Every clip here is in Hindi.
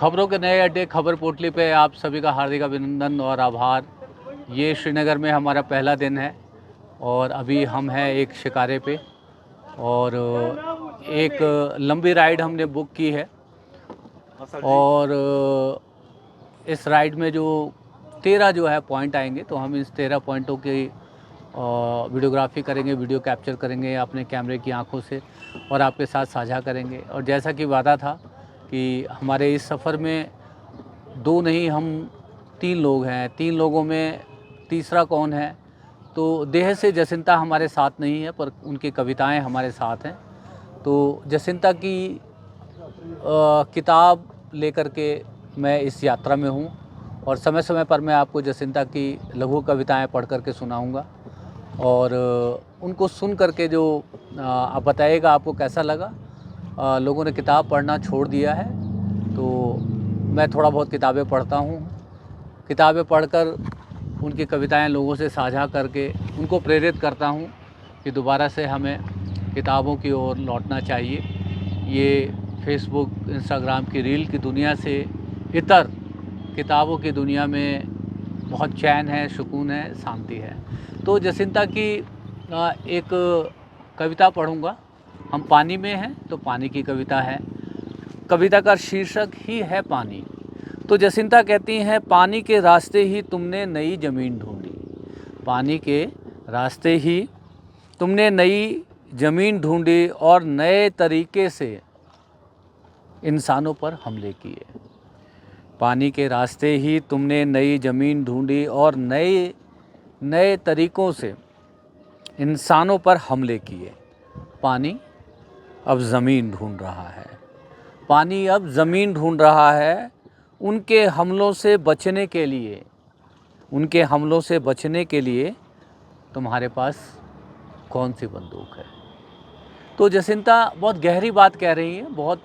खबरों के नए अड्डे खबर पोटली पे आप सभी का हार्दिक अभिनंदन और आभार। ये श्रीनगर में हमारा पहला दिन है और अभी हम हैं एक शिकारे पे और एक लंबी राइड हमने बुक की है और इस राइड में जो 13 जो है पॉइंट आएंगे, तो हम इस 13 पॉइंटों की वीडियोग्राफी करेंगे, वीडियो कैप्चर करेंगे अपने कैमरे की आंखों से और आपके साथ साझा करेंगे। और जैसा कि वादा था कि हमारे इस सफ़र में दो नहीं, हम 3 लोग हैं। 3 लोगों में तीसरा कौन है? तो देह से जसिंता हमारे साथ नहीं है, पर उनकी कविताएं हमारे साथ हैं। तो जसिंता की किताब लेकर के मैं इस यात्रा में हूँ और समय समय पर मैं आपको जसिंता की लघु कविताएं पढ़ करके सुनाऊंगा और उनको सुन करके जो आप बताइएगा आपको कैसा लगा। लोगों ने किताब पढ़ना छोड़ दिया है, तो मैं थोड़ा बहुत किताबें पढ़ता हूँ। किताबें पढ़कर उनकी कविताएं लोगों से साझा करके उनको प्रेरित करता हूँ कि दोबारा से हमें किताबों की ओर लौटना चाहिए। ये फेसबुक, इंस्टाग्राम की रील की दुनिया से इतर किताबों की दुनिया में बहुत चैन है, सुकून है, शांति है। तो जसिंता की एक कविता पढ़ूँगा। हम पानी में हैं तो पानी की कविता है। कविता का शीर्षक ही है पानी। तो जसिंता कहती हैं, पानी के रास्ते ही तुमने नई ज़मीन ढूंढी। पानी के रास्ते ही तुमने नई ज़मीन ढूंढी और नए तरीके से इंसानों पर हमले किए। पानी के रास्ते ही तुमने नई ज़मीन ढूंढी और नए नए तरीक़ों से इंसानों पर हमले किए। पानी अब ज़मीन ढूंढ रहा है। पानी अब ज़मीन ढूंढ रहा है। उनके हमलों से बचने के लिए, उनके हमलों से बचने के लिए तुम्हारे पास कौन सी बंदूक है? तो जसिंता बहुत गहरी बात कह रही है, बहुत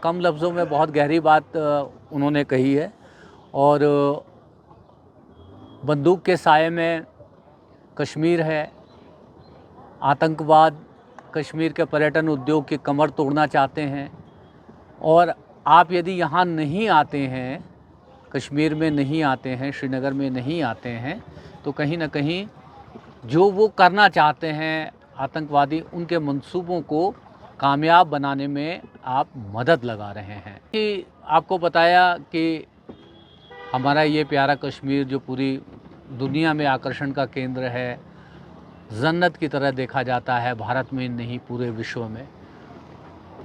कम लफ्ज़ों में बहुत गहरी बात उन्होंने कही है। और बंदूक के साए में कश्मीर है। आतंकवाद कश्मीर के पर्यटन उद्योग की कमर तोड़ना चाहते हैं और आप यदि यहाँ नहीं आते हैं, कश्मीर में नहीं आते हैं, श्रीनगर में नहीं आते हैं, तो कहीं ना कहीं जो वो करना चाहते हैं आतंकवादी, उनके मंसूबों को कामयाब बनाने में आप मदद लगा रहे हैं। कि आपको बताया कि हमारा ये प्यारा कश्मीर जो पूरी दुनिया में आकर्षण का केंद्र है, जन्नत की तरह देखा जाता है, भारत में नहीं पूरे विश्व में,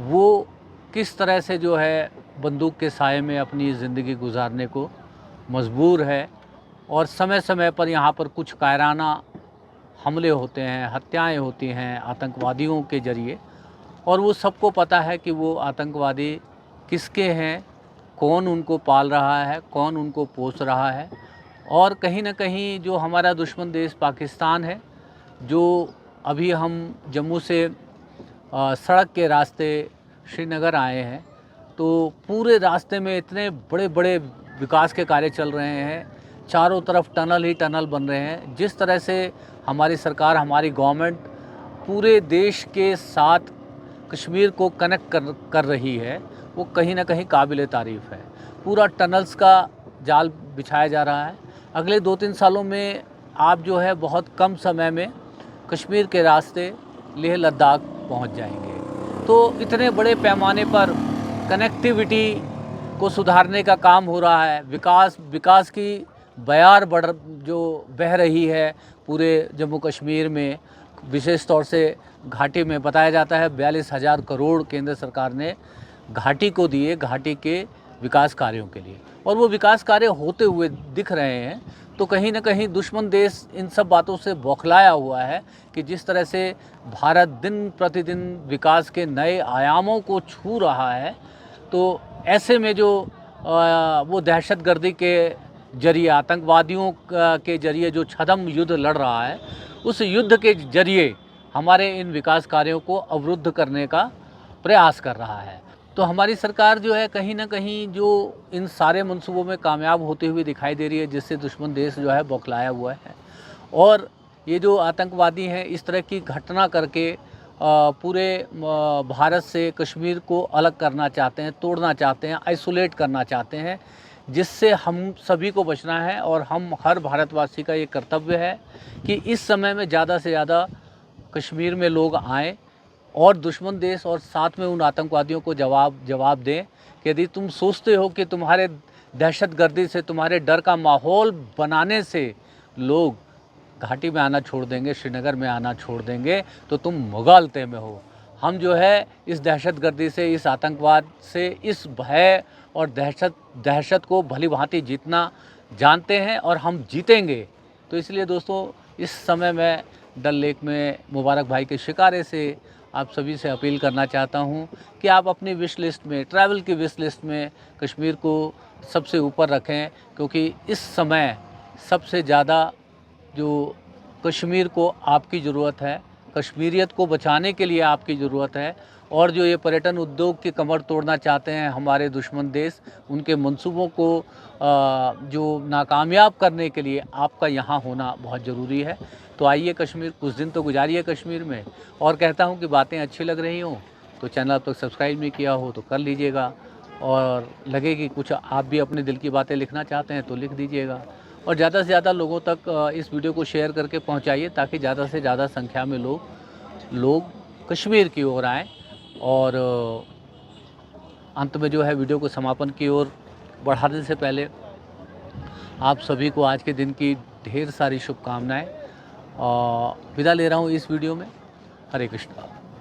वो किस तरह से जो है बंदूक के साए में अपनी ज़िंदगी गुजारने को मजबूर है। और समय समय पर यहाँ पर कुछ कायराना हमले होते हैं, हत्याएं होती हैं आतंकवादियों के ज़रिए, और वो सबको पता है कि वो आतंकवादी किसके हैं, कौन उनको पाल रहा है, कौन उनको पोस रहा है। और कहीं ना कहीं जो हमारा दुश्मन देश पाकिस्तान है, जो अभी हम जम्मू से सड़क के रास्ते श्रीनगर आए हैं, तो पूरे रास्ते में इतने बड़े बड़े विकास के कार्य चल रहे हैं, चारों तरफ टनल ही टनल बन रहे हैं। जिस तरह से हमारी सरकार, हमारी गवर्नमेंट पूरे देश के साथ कश्मीर को कनेक्ट कर रही है, वो कहीं ना कहीं काबिल तारीफ़ है। पूरा टनल्स का जाल बिछाया जा रहा है। अगले 2-3 सालों में आप जो है बहुत कम समय में कश्मीर के रास्ते लेह लद्दाख पहुंच जाएंगे। तो इतने बड़े पैमाने पर कनेक्टिविटी को सुधारने का काम हो रहा है। विकास की बयार जो बह रही है पूरे जम्मू कश्मीर में, विशेष तौर से घाटी में। बताया जाता है 42,000 करोड़ केंद्र सरकार ने घाटी को दिए, घाटी के विकास कार्यों के लिए, और वो विकास कार्य होते हुए दिख रहे हैं। तो कहीं ना कहीं दुश्मन देश इन सब बातों से बौखलाया हुआ है कि जिस तरह से भारत दिन प्रतिदिन विकास के नए आयामों को छू रहा है, तो ऐसे में जो वो दहशतगर्दी के जरिए, आतंकवादियों के जरिए जो छद्म युद्ध लड़ रहा है, उस युद्ध के जरिए हमारे इन विकास कार्यों को अवरुद्ध करने का प्रयास कर रहा है। तो हमारी सरकार जो है कहीं ना कहीं जो इन सारे मंसूबों में कामयाब होते हुए दिखाई दे रही है, जिससे दुश्मन देश जो है बौखलाया हुआ है। और ये जो आतंकवादी हैं इस तरह की घटना करके पूरे भारत से कश्मीर को अलग करना चाहते हैं, तोड़ना चाहते हैं, आइसोलेट करना चाहते हैं, जिससे हम सभी को बचना है। और हम हर भारतवासी का ये कर्तव्य है कि इस समय में ज़्यादा से ज़्यादा कश्मीर में लोग आएँ और दुश्मन देश और साथ में उन आतंकवादियों को जवाब दें कि यदि तुम सोचते हो कि तुम्हारे दहशतगर्दी से, तुम्हारे डर का माहौल बनाने से लोग घाटी में आना छोड़ देंगे, श्रीनगर में आना छोड़ देंगे, तो तुम मुगालते में हो। हम जो है इस दहशतगर्दी से, इस आतंकवाद से, इस भय और दहशत को भली भांति जीतना जानते हैं और हम जीतेंगे। तो इसलिए दोस्तों, इस समय मैं डल लेक में मुबारक भाई के शिकारे से आप सभी से अपील करना चाहता हूं कि आप अपनी विश लिस्ट में, ट्रैवल की विश लिस्ट में कश्मीर को सबसे ऊपर रखें, क्योंकि इस समय सबसे ज़्यादा जो कश्मीर को आपकी ज़रूरत है, कश्मीरियत को बचाने के लिए आपकी ज़रूरत है। और जो ये पर्यटन उद्योग की कमर तोड़ना चाहते हैं हमारे दुश्मन देश, उनके मंसूबों को जो नाकामयाब करने के लिए आपका यहाँ होना बहुत ज़रूरी है। तो आइए कश्मीर, कुछ दिन तो गुजारिए कश्मीर में। और कहता हूँ कि बातें अच्छी लग रही हों तो चैनल अब तक सब्सक्राइब नहीं किया हो तो कर लीजिएगा, और लगे कि कुछ आप भी अपने दिल की बातें लिखना चाहते हैं तो लिख दीजिएगा। और ज़्यादा से ज़्यादा लोगों तक इस वीडियो को शेयर करके पहुंचाइए, ताकि ज़्यादा से ज़्यादा संख्या में लोग कश्मीर की ओर आएँ। और अंत में जो है वीडियो को समापन की ओर बढ़ाने से पहले आप सभी को आज के दिन की ढेर सारी शुभकामनाएं। विदा ले रहा हूँ इस वीडियो में। हरे कृष्णा।